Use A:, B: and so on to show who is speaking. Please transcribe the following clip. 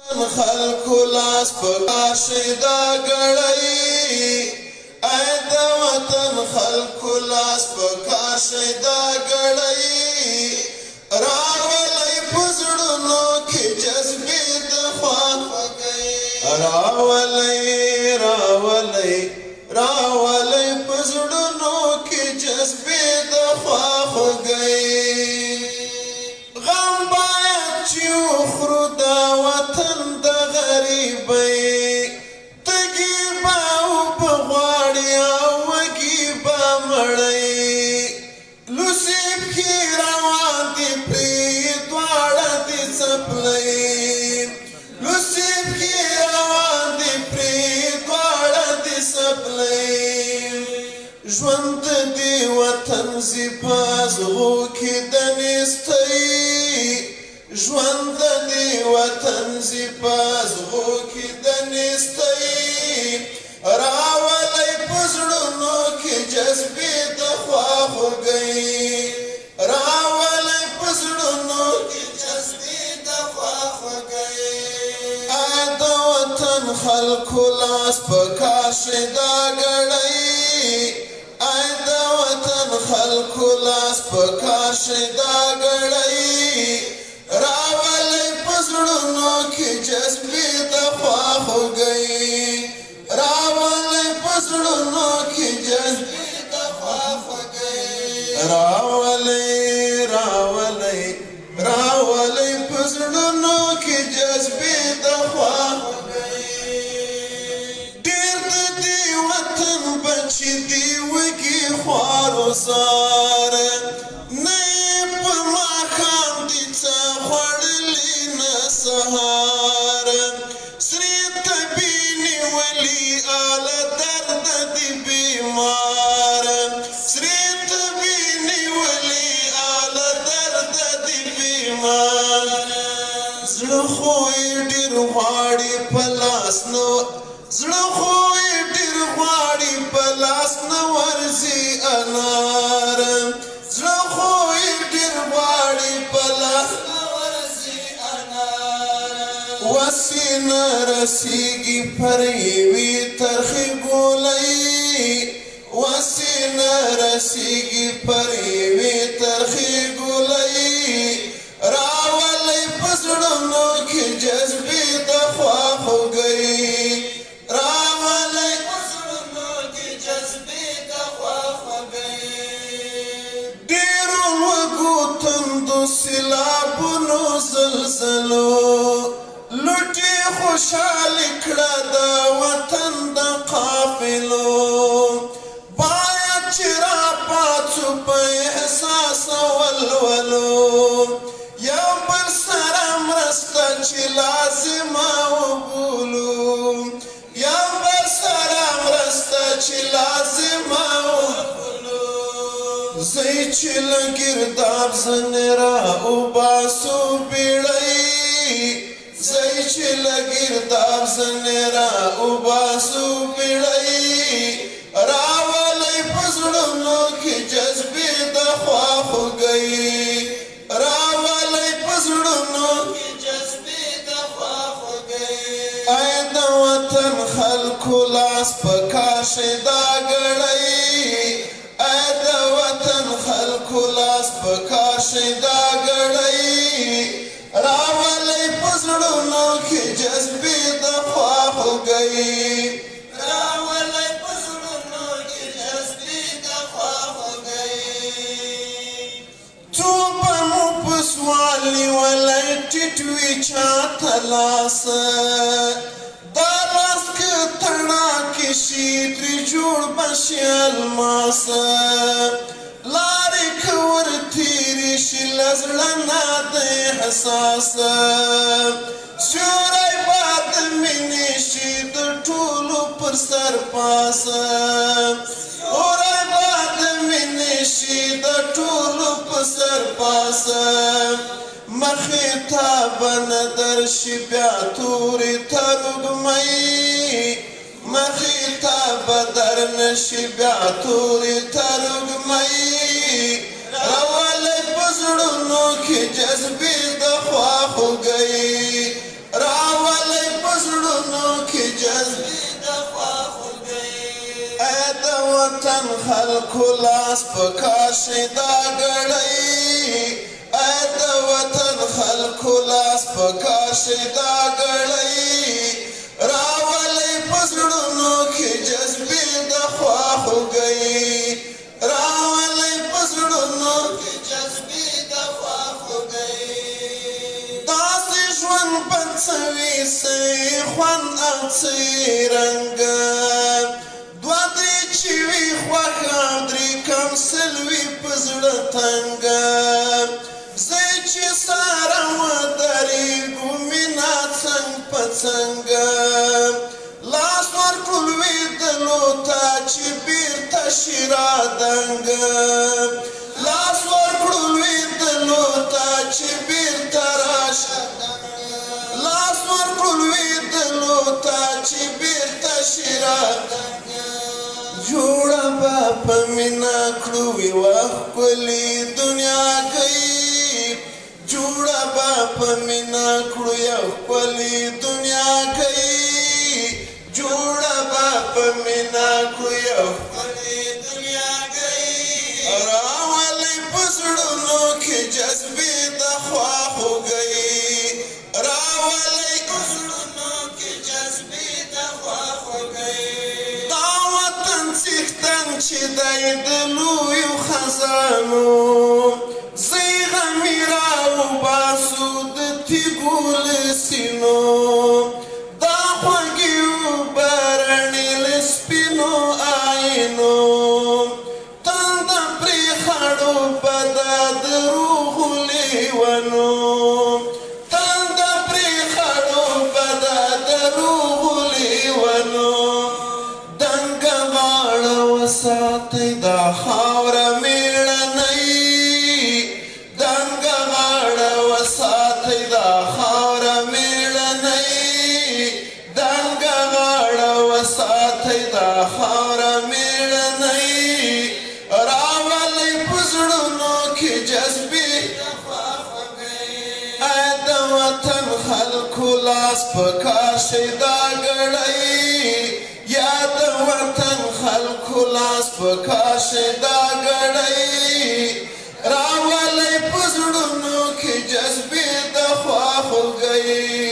A: خلکو لاس په کار شي دا ګړی ای د وطن خلکو لاس په کار شي دا ګړی راولئ په زړونو کې جذبې د خواخوږۍ راولئ په زړونو کې جذبې د خواخوږۍ غم باید چې وخورو دا وطن د غریبۍ تږي به اوبه غواړي او وږي به مړۍ لوڅې پښې روان دي پرې دواړه دي څپلۍ لوڅې پښې روان دي پرې دواړه دي څپلۍ ژوند دې وطن ځي په ازغو کې د نیستۍ ژوند دې وطن ځي په ازغو کې د نیستۍ راولئ په زړونو کې جذبې د خواخوږۍ راولئ په زړونو کې جذبې د خواخوږۍ ای د وطن خلکو لاس په کار شي دا ګړی ای د وطن خلکو لاس په کار شي دا ګړی راولئ په زړونو کې جذبې د خواخوږۍ راولئ په زړونو کې جذبې د خواخوږۍ راولئ په زړونو کې جذبې د خواخوږۍ ډېر د دې وطن بچي دي وږي خوارو زار نه یې په ماښام دي څه خوړلي نه سهار سرې تبې نیولي آله درد دي بیمار سرې تبې نیولي آله درد دي بیمار زړه خو یې ډېر غواړي په لاس نه زړه خو یې ډېر غواړي په لاس نه ورځي انار زړه خو یې ډېر غواړي په لاس نه ورځي انار وسې نه رسېږي پر یوې ترخې ګولۍ وسې نه رسېږي پر یوې ترخې ګولۍ راولئ په زړونو کې جذبې د خواخوږۍ راولئ په زړونو کې جذبې د خواخوږۍ ډېرو لوږو تندو سیلابونو زلزلو لوټې خوشحالي کړه د وطن د قافلو باید چې راپاڅو په احساس ولولو یو بل سره مرسته چې لازمه وبولو یو بل سره مرسته چې لازمه وبولو زی چې له ګرداب ځنې راوباسو بیړۍ زی چې له ګرداب ځنې راوباسو بیړۍ راولئ په زړونو کې جذبې د خواخوږۍ راولئ په زړونو کې جذبې د خواخوږۍ ای د وطن خلکو لاس په کار شي دا ګړی ای د وطن خلکو لاس په کار شي دا ګړی راولئ په زړونو کې جذبې د خواخوږۍ راولئ په زړونو کې جذبې د خواخوږۍ څو به مو په سوال نیولی ټیټ وي چاته لاس دا لاس که تڼاکې شي ترې جوړ به شي الماس لارې که ورتېرې شي له زړه نه د احساس سیوری به د مینې شي د ټولو پر سر پاس سیوری به د مینې شي د ټولو په سر پاس مخې ته به نه درشي بیا تورې ترږمۍ مخې ته به در نشي بیا تورې ترږمۍ راولئ په زړونو کې جذبې د خواخوږۍ راولئ جذبې د خواخوږۍ اې د وطن خلکو لاس په کار شي دا ګړۍ اې د وطن خلکو لاس په کار شي دا ګړۍ راولئ په زړونو کې جذبې د خواخوږۍ راولئ په زړونو کې جذبې د خواخوږۍ داسې ژوند بڅوي څه خوند او څه رنګ دوه درې چې وي خوښ او درې کم سل وي په زړه تنګ زه چې ساره ودرېږو مینه څنګ په څنګ لاس ورکړو لوېدلو ته چې بېرته شي رادنګ لاس ورکړو لوېدلو ته چې بېرته راشي لاس ورکړو لوېدلو ته چې بېرته شي رادنګ جوړه به په مینه کړو یوه ښکلې دنیا کوي جوړه به په مینه کړو یو ښکلې دنیا کوي جوړه به په مینه کړو یو ښکلې دنیا کوي راولئ په زړونو کې جذبې د خواخوږۍ راولئ په زړونو کې جذبې د خواخوږۍ دا وطن څښتن چې دی د لویو خزانو زی غمی راوباسو د تیږو له سینو دا خوږې اوبه رڼې له سپینو آینو تنده پرې خړو بده د روحو لیونو تنده پرې خړو بده د روحو لیونو دنګه غاړه وساتئ دا خاوره مېړنۍ دنګه غاړه وساتئ دا خاوره مېړنۍ دنګه غاړه وساتئ دا خاوره مېړنۍ راولئ په زړونو کې جذبې اې د وطن خلکو لاس په کار شي دا ګړۍ یا د وطن خلکو لاس په کار شي دا ګړۍ راولئ په زړونو کې جذبې د خواخوږۍ